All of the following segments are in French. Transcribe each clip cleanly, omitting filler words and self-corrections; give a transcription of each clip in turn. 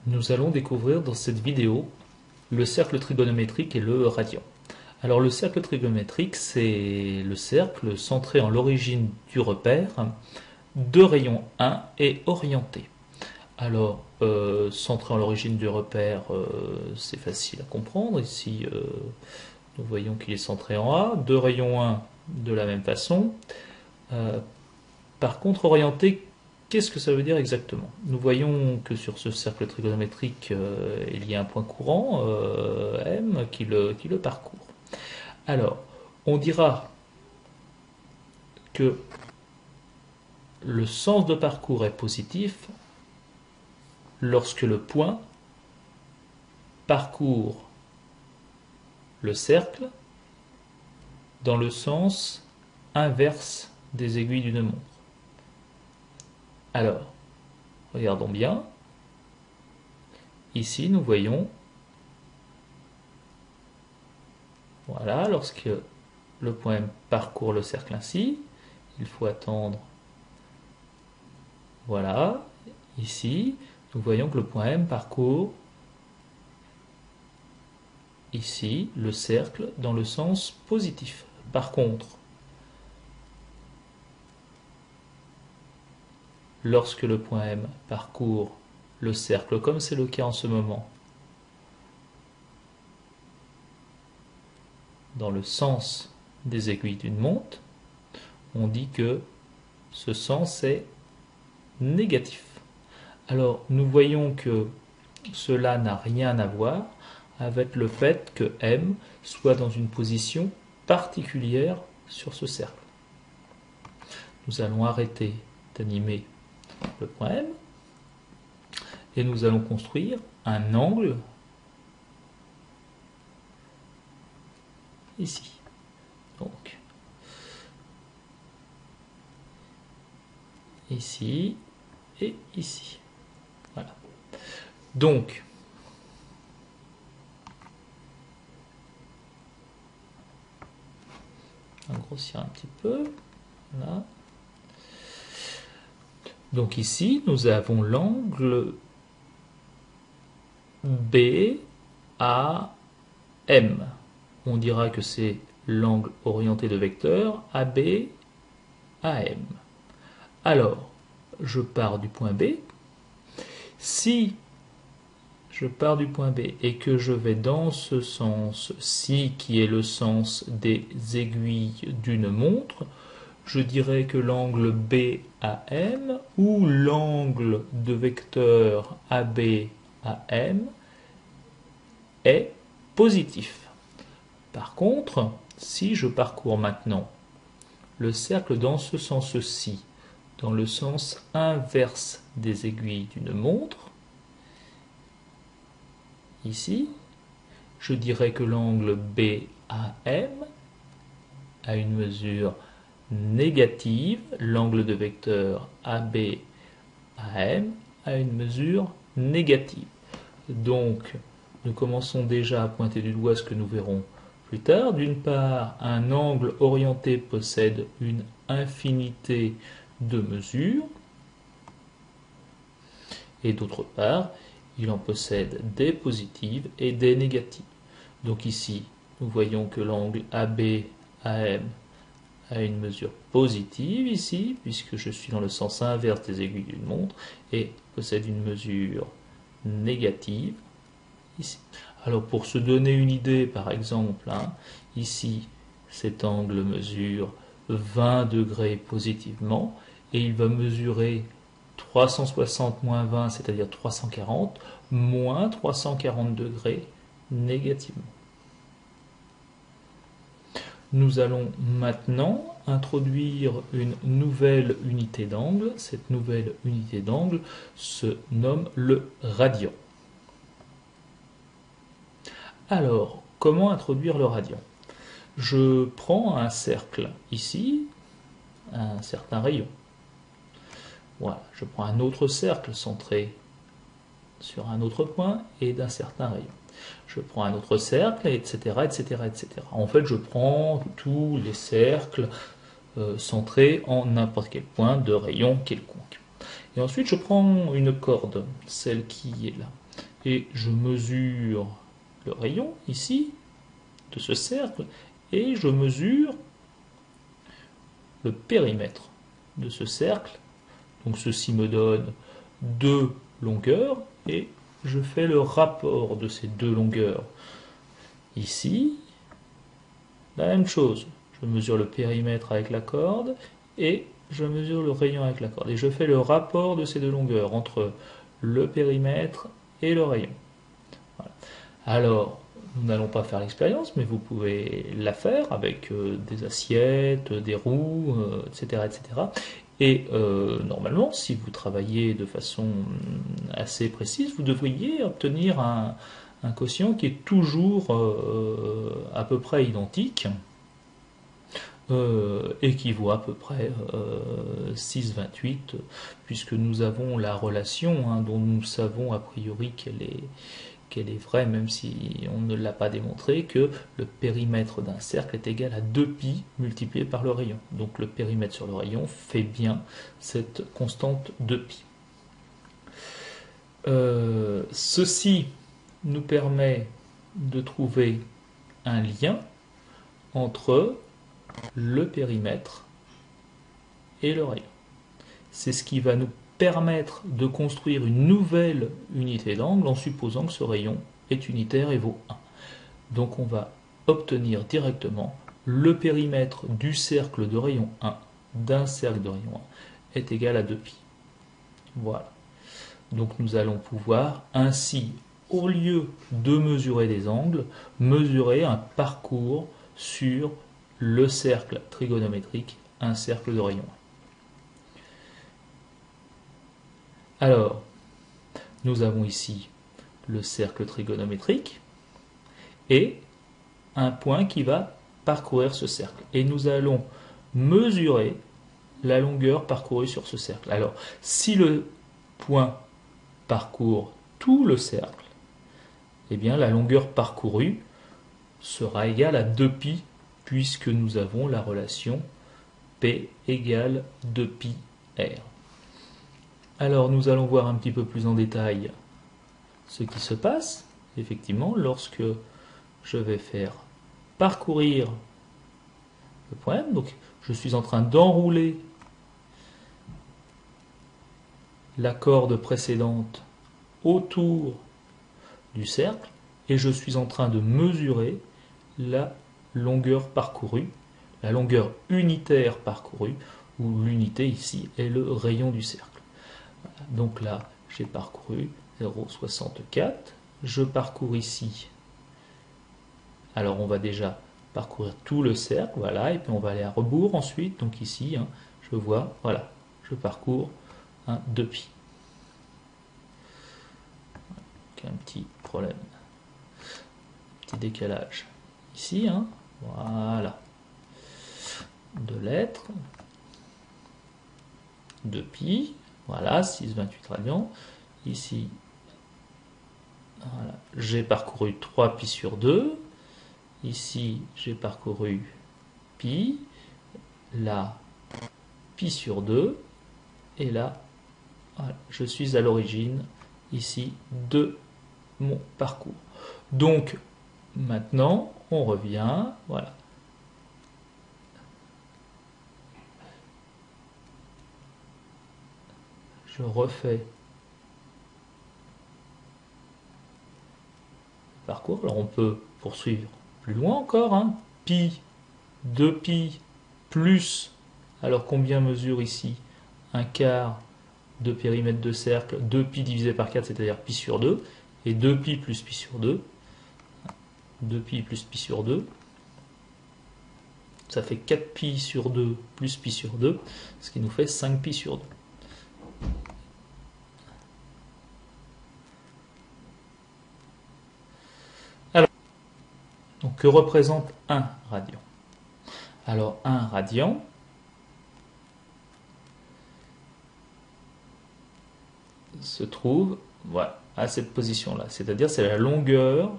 Nous allons découvrir dans cette vidéo le cercle trigonométrique et le radian. Alors le cercle trigonométrique, c'est le cercle centré en l'origine du repère de rayon 1 et orienté. Alors, centré en l'origine du repère, c'est facile à comprendre. Ici, nous voyons qu'il est centré en A. De rayon 1, de la même façon. Par contre, orienté, qu'est-ce que ça veut dire exactement? Nous voyons que sur ce cercle trigonométrique, il y a un point courant, M, qui le parcourt. Alors, on dira que le sens de parcours est positif lorsque le point parcourt le cercle dans le sens inverse des aiguilles d'une montre. Alors, regardons bien. Ici, nous voyons, voilà, lorsque le point M parcourt le cercle ainsi, il faut attendre, voilà, ici, nous voyons que le point M parcourt ici le cercle dans le sens positif. Par contre, lorsque le point M parcourt le cercle, comme c'est le cas en ce moment, dans le sens des aiguilles d'une montre, on dit que ce sens est négatif. Alors, nous voyons que cela n'a rien à voir avec le fait que M soit dans une position particulière sur ce cercle. Nous allons arrêter d'animer le point M et nous allons construire un angle ici. Donc, ici et ici. Voilà. Donc, on va grossir un petit peu. Voilà. Donc ici, nous avons l'angle BAM. On dira que c'est l'angle orienté de vecteur AB AM. Alors, je pars du point B. Si je pars du point B et que je vais dans ce sens-ci, qui est le sens des aiguilles d'une montre, je dirais que l'angle BAM ou l'angle de vecteur ABAM est positif. Par contre, si je parcours maintenant le cercle dans ce sens-ci, dans le sens inverse des aiguilles d'une montre, ici, je dirais que l'angle BAM a une mesure négative, l'angle de vecteur ABAM a une mesure négative. Donc, nous commençons déjà à pointer du doigt ce que nous verrons plus tard. D'une part, un angle orienté possède une infinité de mesures, et d'autre part, il en possède des positives et des négatives. Donc ici, nous voyons que l'angle ABAM a une mesure positive ici, puisque je suis dans le sens inverse des aiguilles d'une montre, et possède une mesure négative ici. Alors pour se donner une idée, par exemple, ici, cet angle mesure 20 degrés positivement, et il va mesurer 360 moins 20, c'est-à-dire 340, moins 340 degrés négativement. Nous allons maintenant introduire une nouvelle unité d'angle. Cette nouvelle unité d'angle se nomme le radian. Alors, comment introduire le radian? Je prends un cercle ici, un certain rayon. Voilà, je prends un autre cercle centré sur un autre point et d'un certain rayon. Je prends un autre cercle, etc., etc., etc. En fait, je prends tous les cercles centrés en n'importe quel point de rayon quelconque. Et ensuite, je prends une corde, celle qui est là, et je mesure le rayon ici de ce cercle, et je mesure le périmètre de ce cercle. Donc ceci me donne 2 longueurs, et je fais le rapport de ces 2 longueurs. Ici, la même chose. Je mesure le périmètre avec la corde, et je mesure le rayon avec la corde. Et je fais le rapport de ces 2 longueurs entre le périmètre et le rayon. Voilà. Alors, nous n'allons pas faire l'expérience, mais vous pouvez la faire avec des assiettes, des roues, etc., etc. Et normalement, si vous travaillez de façon assez précise, vous devriez obtenir un quotient qui est toujours à peu près identique, équivaut à peu près 6,28, puisque nous avons la relation dont nous savons a priori qu'elle est vraie, même si on ne l'a pas démontré, que le périmètre d'un cercle est égal à 2π multiplié par le rayon. Donc le périmètre sur le rayon fait bien cette constante 2π. Ceci nous permet de trouver un lien entre le périmètre et le rayon. C'est ce qui va nous permettre de construire une nouvelle unité d'angle en supposant que ce rayon est unitaire et vaut 1. Donc on va obtenir directement le périmètre du cercle de rayon 1 d'un cercle de rayon 1 est égal à 2π. Voilà. Donc nous allons pouvoir ainsi, au lieu de mesurer des angles, mesurer un parcours sur le cercle trigonométrique, un cercle de rayon 1. Alors, nous avons ici le cercle trigonométrique et un point qui va parcourir ce cercle. Et nous allons mesurer la longueur parcourue sur ce cercle. Alors, si le point parcourt tout le cercle, eh bien la longueur parcourue sera égale à 2π, puisque nous avons la relation P égale 2πr. Alors nous allons voir un petit peu plus en détail ce qui se passe, effectivement, lorsque je vais faire parcourir le point. Donc je suis en train d'enrouler la corde précédente autour du cercle et je suis en train de mesurer la longueur parcourue, la longueur unitaire parcourue, où l'unité ici est le rayon du cercle. Donc là, j'ai parcouru 0,64. Je parcours ici. Alors on va déjà parcourir tout le cercle, voilà, et puis on va aller à rebours ensuite. Donc ici, je vois, voilà, je parcours 2π. Un petit problème, petit décalage ici, voilà, de lettres, 2π, voilà, 6,28 radians, ici, voilà, j'ai parcouru 3π sur 2, ici j'ai parcouru pi, là, pi sur 2, et là, voilà, je suis à l'origine, ici, de mon parcours. Donc, maintenant, on revient, voilà. Je refais le parcours. Alors, on peut poursuivre plus loin encore, pi, 2π, plus, alors combien mesure ici? Un quart de périmètre de cercle, 2π divisé par 4, c'est-à-dire pi sur 2, et 2π plus pi sur 2, 2π plus pi sur 2, ça fait 4π sur 2 plus pi sur 2, ce qui nous fait 5π sur 2. Alors, donc que représente 1 radian? Alors 1 radian, se trouve, voilà, à cette position-là, c'est-à-dire c'est la longueur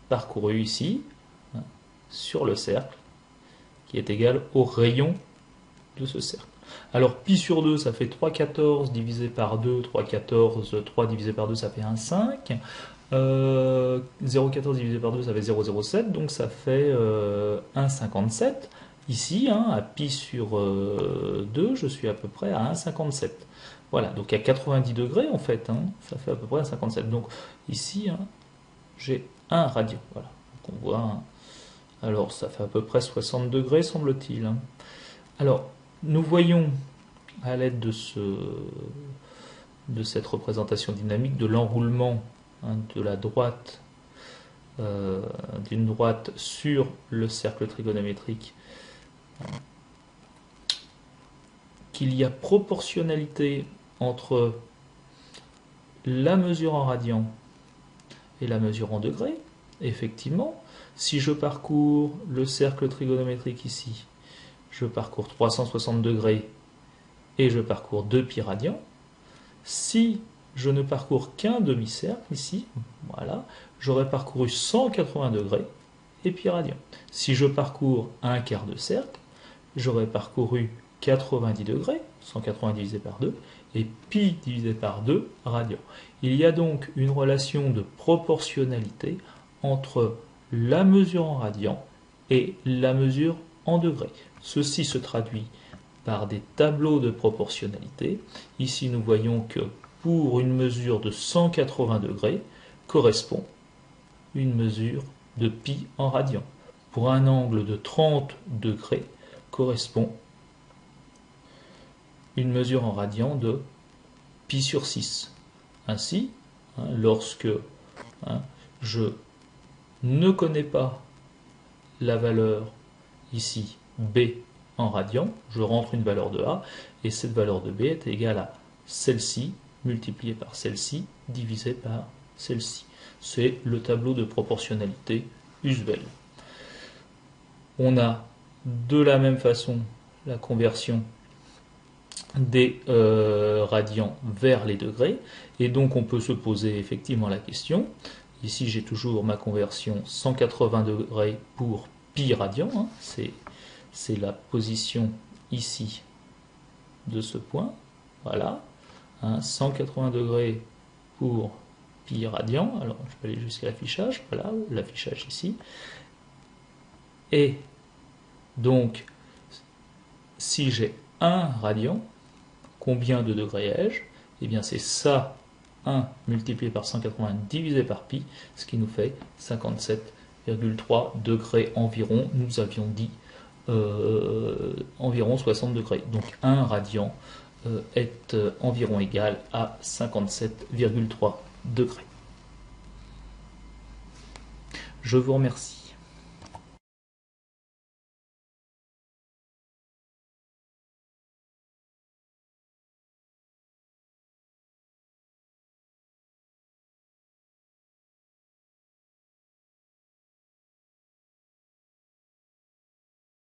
parcourue ici sur le cercle qui est égale au rayon de ce cercle. Alors pi sur 2, ça fait 3,14 divisé par 2, 3,14, 3 divisé par 2, ça fait 1,5. 0,14 divisé par 2, ça fait 0,07, donc ça fait 1,57. Ici, hein, à pi sur 2, je suis à peu près à 1,57. Voilà, donc à 90 degrés en fait, hein, ça fait à peu près 1,57. Donc ici, hein, j'ai 1 radian. Voilà, donc on voit. Hein. Alors ça fait à peu près 60 degrés, semble-t-il. Hein. Alors, nous voyons à l'aide de cette représentation dynamique de l'enroulement, hein, de la droite, d'une droite sur le cercle trigonométrique, qu'il y a proportionnalité entre la mesure en radians et la mesure en degrés. Effectivement, si je parcours le cercle trigonométrique ici, je parcours 360 degrés et je parcours 2 pi radians. Si je ne parcours qu'un demi-cercle ici, voilà, j'aurais parcouru 180 degrés et pi radians. Si je parcours un quart de cercle, j'aurais parcouru 90 degrés, 180 divisé par 2, et pi divisé par 2 radians. Il y a donc une relation de proportionnalité entre la mesure en radians et la mesure en degrés. Ceci se traduit par des tableaux de proportionnalité. Ici, nous voyons que pour une mesure de 180 degrés correspond une mesure de pi en radians. Pour un angle de 30 degrés correspond une mesure en radians de pi sur 6. Ainsi, hein, lorsque je ne connais pas la valeur ici B en radians, je rentre une valeur de A, et cette valeur de B est égale à celle-ci multipliée par celle-ci divisée par celle-ci. C'est le tableau de proportionnalité usuel. On a de la même façon la conversion des radians vers les degrés, et donc on peut se poser effectivement la question. Ici j'ai toujours ma conversion 180 degrés pour pi radian, hein, c'est la position ici de ce point, voilà, hein, 180 degrés pour pi radian. Alors je vais aller jusqu'à l'affichage, voilà, l'affichage ici, et donc si j'ai 1 radian, combien de degrés ai-je? Eh bien c'est ça, 1 multiplié par 180 divisé par pi, ce qui nous fait 57,3 degrés environ. Nous avions dit environ 60 degrés. Donc 1 radian est environ égal à 57,3 degrés. Je vous remercie.